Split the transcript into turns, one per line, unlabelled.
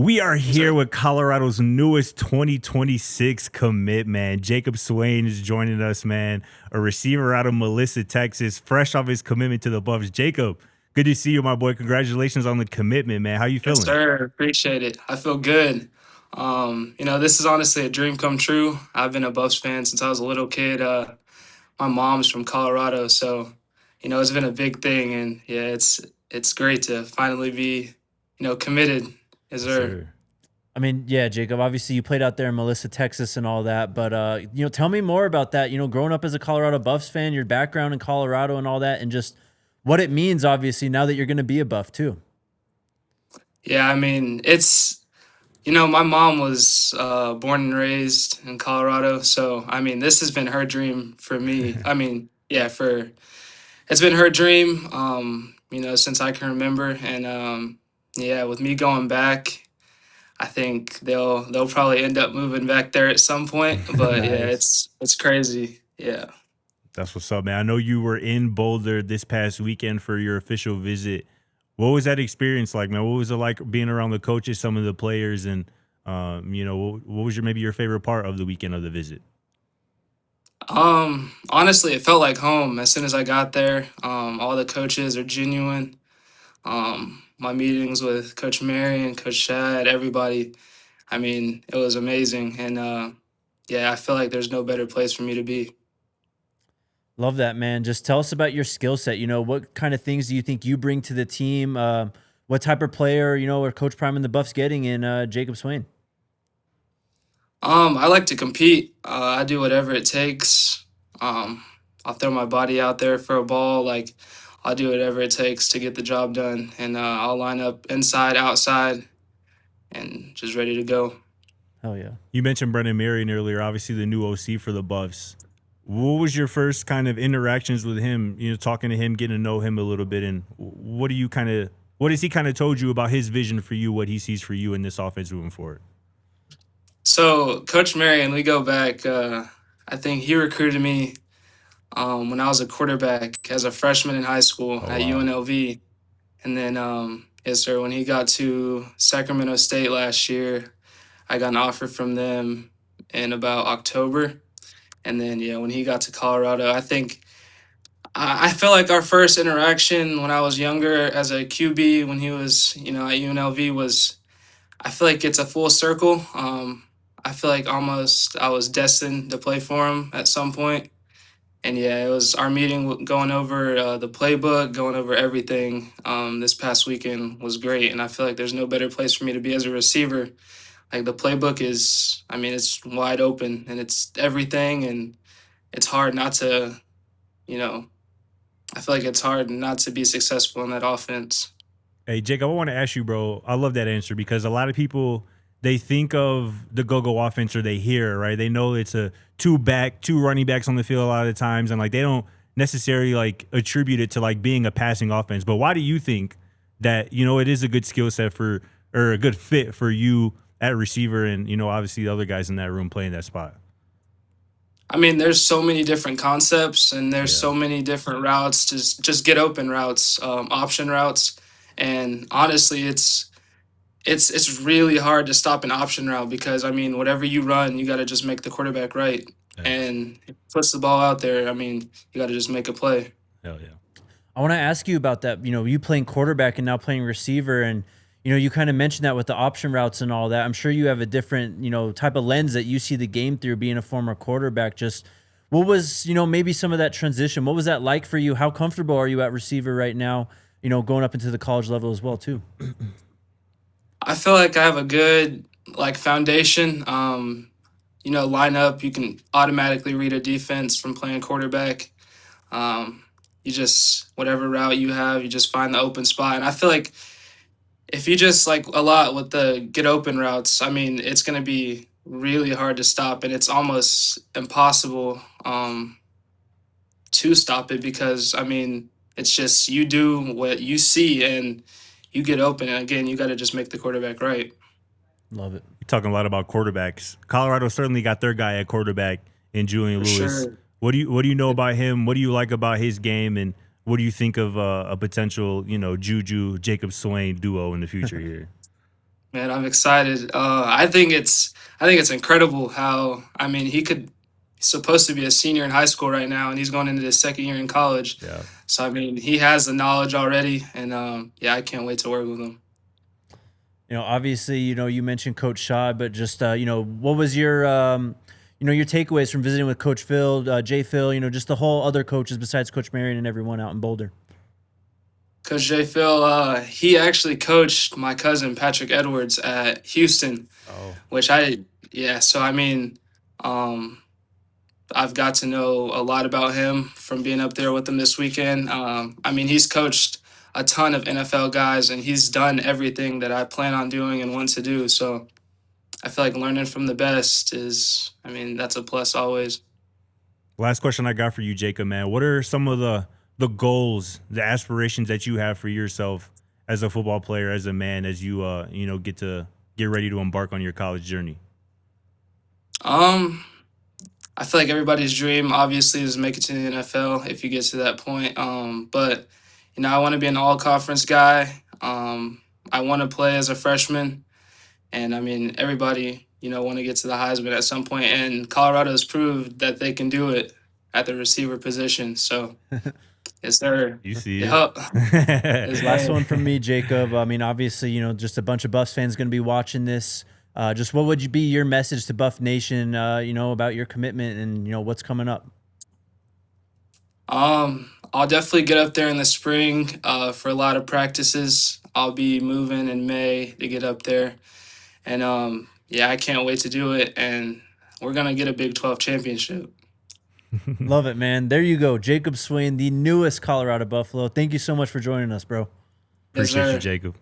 We are
Yes,
here
sir.
with Colorado's newest 2026 commit, man. Jacob Swain is joining us, man. A receiver out of Melissa, Texas, fresh off his commitment to the Buffs. Jacob, good to see you, my boy. Congratulations on the commitment, man. How you
Yes,
feeling?
sir. Appreciate it. I feel good. This is honestly a dream come true. I've been a Buffs fan since I was a little kid. My mom's from Colorado, so it's been a big thing, and yeah, it's great to finally be committed. Yes,
Yes,
sir.
sir.
I mean, yeah, Jacob, obviously you played out there in Melissa, Texas and all that, but tell me more about that, growing up as a Colorado Buffs fan, your background in Colorado and all that, and just what it means, obviously, now that you're going to be a Buff too.
Yeah, I mean my mom was born and raised in Colorado, so I mean this has been her dream for me. I mean, yeah, for it's been her dream, since I can remember. And yeah, with me going back, I think they'll probably end up moving back there at some point. But yeah,
Nice.
it's crazy. Yeah.
That's what's up, man. I know you were in Boulder this past weekend for your official visit. What was that experience like, man? What was it like being around the coaches, some of the players, and what was your favorite part of the weekend of the visit?
Honestly, it felt like home as soon as I got there. All the coaches are genuine. My meetings with Coach Marion, Coach Shad, everybody. I mean, it was amazing. And yeah, I feel like there's no better place for me to be.
Love that, man. Just tell us about your skill set. What kind of things do you think you bring to the team? What type of player, are Coach Prime and the Buffs getting in Jacob Swain?
I like to compete. I do whatever it takes. Um, I'll throw my body out there for a ball. Like, I'll do whatever it takes to get the job done. And I'll line up inside, outside, and just ready to go.
Hell yeah.
You mentioned Brennan Marion earlier, obviously the new OC for the Buffs. What was your first kind of interactions with him? Talking to him, getting to know him a little bit, and what has he kind of told you about his vision for you, what he sees for you in this offense moving forward?
So, Coach Marion, we go back. I think he recruited me when I was a quarterback as a freshman in high school
Oh
at
wow,
UNLV. And then, yes, sir, when he got to Sacramento State last year, I got an offer from them in about October. And then, yeah, when he got to Colorado, I think I feel like our first interaction when I was younger as a QB, when he was, at UNLV, was I feel like it's a full circle. I feel like almost I was destined to play for him at some point. And yeah, it was our meeting going over the playbook, going over everything. This past weekend was great, and I feel like there's no better place for me to be as a receiver. Like the playbook is, I mean, it's wide open and it's everything, and it's hard not to, you know, I feel like it's hard not to be successful in that offense.
hey Jacob, I want to ask you, bro. I love that answer because a lot of people they think of the go-go offense or they hear it, right. They know it's a two running backs on the field a lot of the times, and like they don't necessarily like attribute it to like being a passing offense. But why do you think that it is a good skill set for or a good fit for you at receiver, and obviously the other guys in that room playing that spot?
I mean, there's so many different concepts, and there's
Yeah.
so many different routes, just get open routes, option routes, and honestly, it's really hard to stop an option route because I mean, whatever you run, you got to just make the quarterback right,
Thanks.
and if he puts the ball out there. I mean, you got to just make a play.
Hell yeah.
I want to ask you about that. You playing quarterback and now playing receiver, and you kind of mentioned that with the option routes and all that. I'm sure you have a different type of lens that you see the game through, being a former quarterback. Just what was maybe some of that transition? What was that like for you? How comfortable are you at receiver right now? Going up into the college level as well too.
I feel like I have a good like foundation. Line up, you can automatically read a defense from playing quarterback. Um, you just whatever route you have, you just find the open spot, and I feel like if you just like a lot with the get open routes, I mean, it's going to be really hard to stop, and it's almost impossible to stop it because I mean, it's just you do what you see and you get open, and again, you got to just make the quarterback right.
Love it.
You're talking a lot about quarterbacks. Colorado certainly got their guy at quarterback in Julian
For
Lewis.
sure.
What do you know about him? What do you like about his game, and what do you think of a potential Juju Jacob Swain duo in the future here?
Man, I'm excited. I think it's incredible how, I mean, he's supposed to be a senior in high school right now, and he's going into his second year in college.
Yeah.
So I mean, he has the knowledge already, and yeah, I can't wait to work with him.
Obviously, you mentioned Coach Shaw, but just what was your your takeaways from visiting with Coach Phil, Jay Phil, just the whole other coaches besides Coach Marion and everyone out in Boulder.
Coach J. Phil, he actually coached my cousin Patrick Edwards at Houston,
Oh,
which yeah. So I mean, um, I've got to know a lot about him from being up there with him this weekend. I mean, he's coached a ton of NFL guys, and he's done everything that I plan on doing and want to do. So I feel like learning from the best is, I mean, that's a plus always.
last question I got for you, Jacob, man. What are some of the goals, the aspirations that you have for yourself as a football player, as a man, as you get ready to embark on your college journey?
Um, I feel like everybody's dream obviously is make it to the NFL if you get to that point. But I want to be an all conference guy. I want to play as a freshman, and I mean everybody want to get to the Heisman at some point, and Colorado has proved that they can do it at the receiver position. So yes, sir.
You see
Yep.
it.
Last one from me, Jacob. I mean, obviously, just a bunch of Buffs fans going to be watching this. Just what would be your message to Buff Nation, about your commitment and, what's coming up?
I'll definitely get up there in the spring for a lot of practices. I'll be moving in May to get up there. And yeah, I can't wait to do it. And we're gonna get a Big 12 championship.
Love it, man. There you go. Jacob Swain, the newest Colorado Buffalo. Thank you so much for joining us, bro.
Yes,
Appreciate you,
sir.
Jacob.